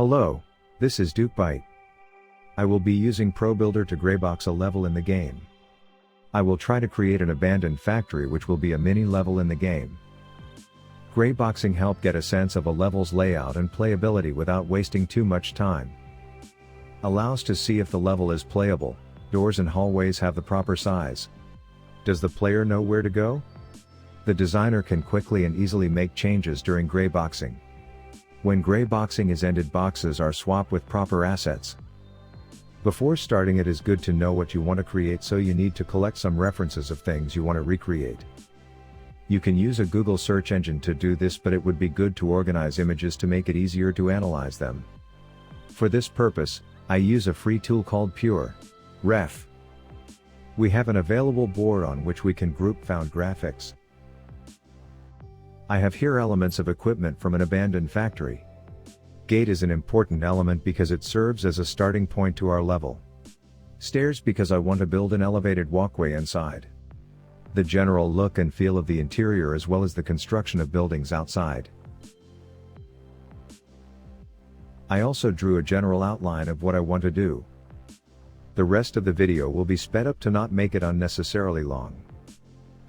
Hello, this is DukeByte. I will be using ProBuilder to graybox a level in the game. I will try to create an abandoned factory which will be a mini level in the game. Greyboxing help get a sense of a level's layout and playability without wasting too much time. Allows to see if the level is playable, doors and hallways have the proper size. Does the player know where to go? The designer can quickly and easily make changes during grayboxing. When grayboxing is ended, boxes are swapped with proper assets. Before starting, it is good to know what you want to create, so you need to collect some references of things you want to recreate. You can use a Google search engine to do this, but it would be good to organize images to make it easier to analyze them. For this purpose, I use a free tool called PureRef. We have an available board on which we can group found graphics. I have here elements of equipment from an abandoned factory. Gate is an important element because it serves as a starting point to our level. Stairs because I want to build an elevated walkway inside. The general look and feel of the interior as well as the construction of buildings outside. I also drew a general outline of what I want to do. The rest of the video will be sped up to not make it unnecessarily long.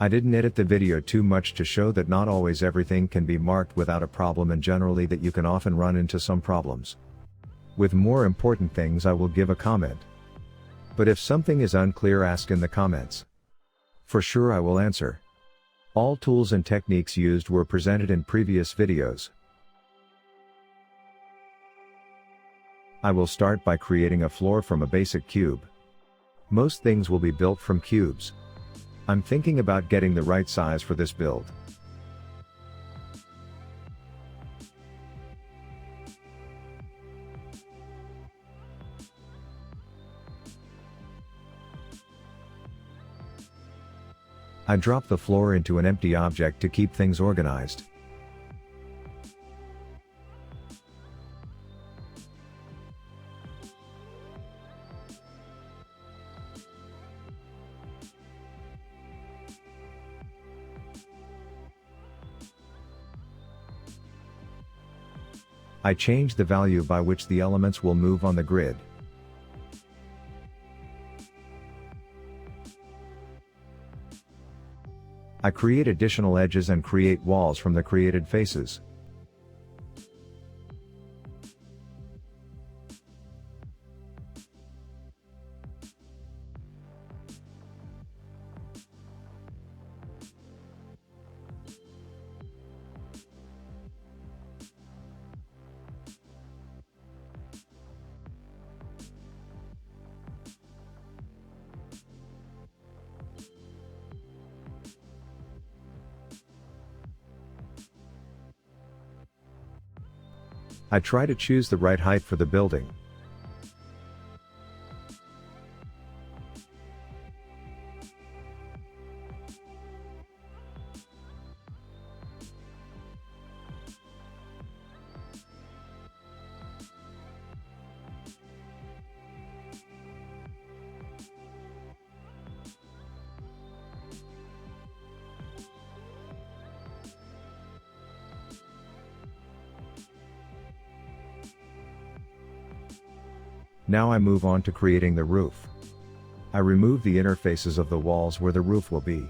I didn't edit the video too much to show that not always everything can be marked without a problem, and generally that you can often run into some problems. With more important things I will give a comment. But if something is unclear, ask in the comments. For sure I will answer. All tools and techniques used were presented in previous videos. I will start by creating a floor from a basic cube. Most things will be built from cubes. I'm thinking about getting the right size for this build. I drop the floor into an empty object to keep things organized. I change the value by which the elements will move on the grid. I create additional edges and create walls from the created faces. I try to choose the right height for the building. Now I move on to creating the roof. I remove the interfaces of the walls where the roof will be.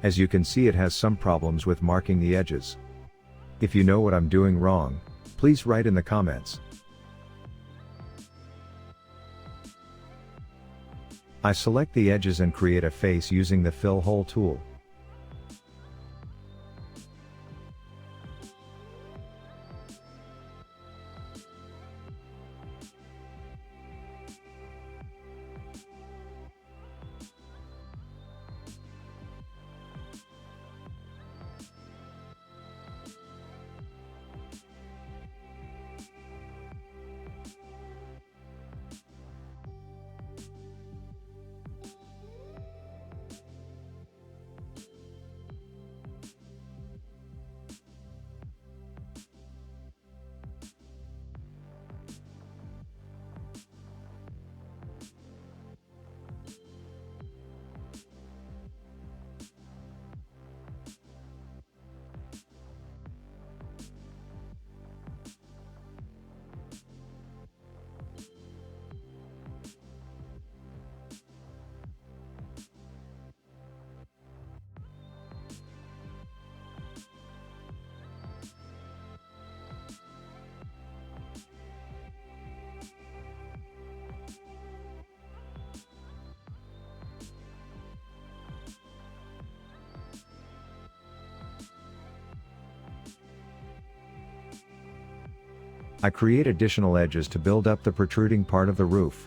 As you can see, it has some problems with marking the edges. If you know what I'm doing wrong, please write in the comments. I select the edges and create a face using the fill hole tool. I create additional edges to build up the protruding part of the roof.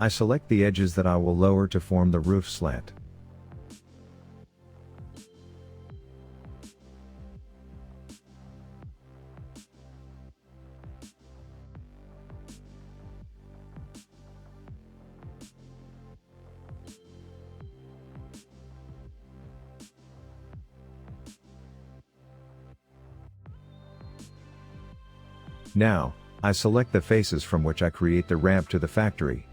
I select the edges that I will lower to form the roof slant. Now, I select the faces from which I create the ramp to the factory.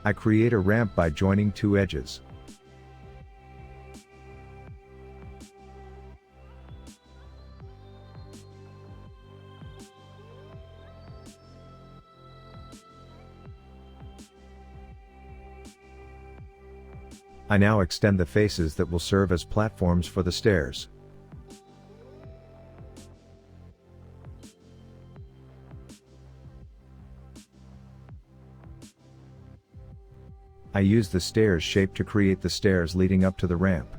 I create a ramp by joining two edges. I now extend the faces that will serve as platforms for the stairs. I use the stairs shape to create the stairs leading up to the ramp.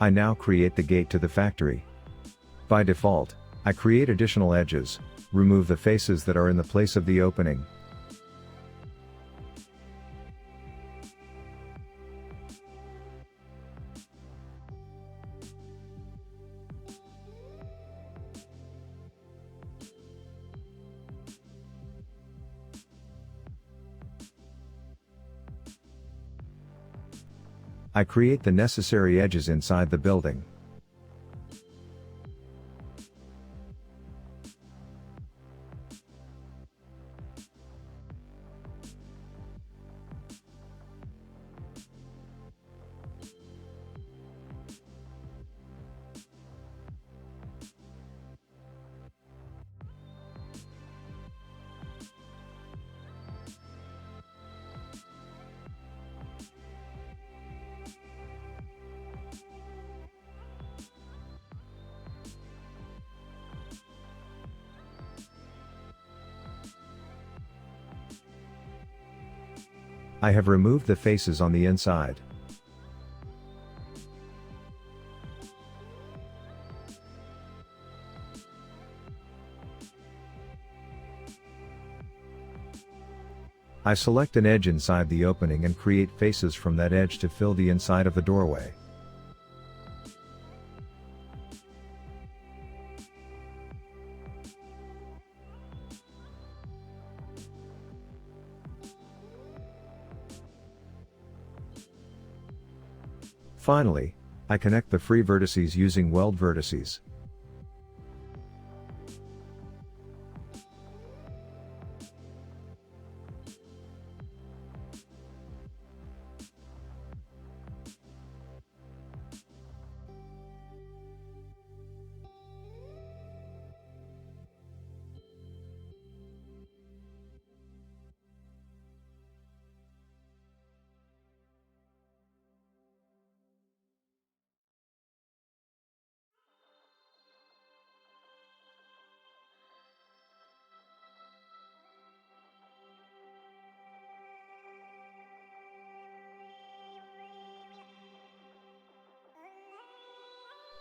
I now create the gate to the factory. By default, I create additional edges, remove the faces that are in the place of the opening. I create the necessary edges inside the building. I have removed the faces on the inside. I select an edge inside the opening and create faces from that edge to fill the inside of the doorway. Finally, I connect the free vertices using weld vertices.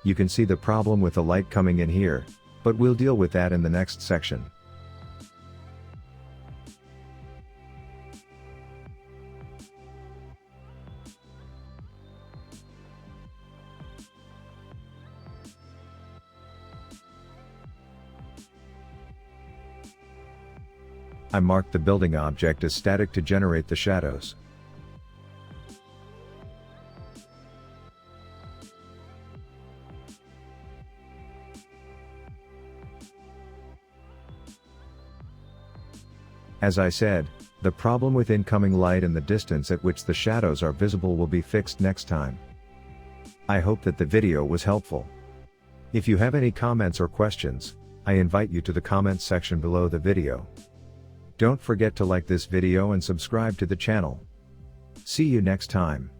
You can see the problem with the light coming in here, but we'll deal with that in the next section. I marked the building object as static to generate the shadows. As I said, the problem with incoming light and the distance at which the shadows are visible will be fixed next time. I hope that the video was helpful. If you have any comments or questions, I invite you to the comments section below the video. Don't forget to like this video and subscribe to the channel. See you next time.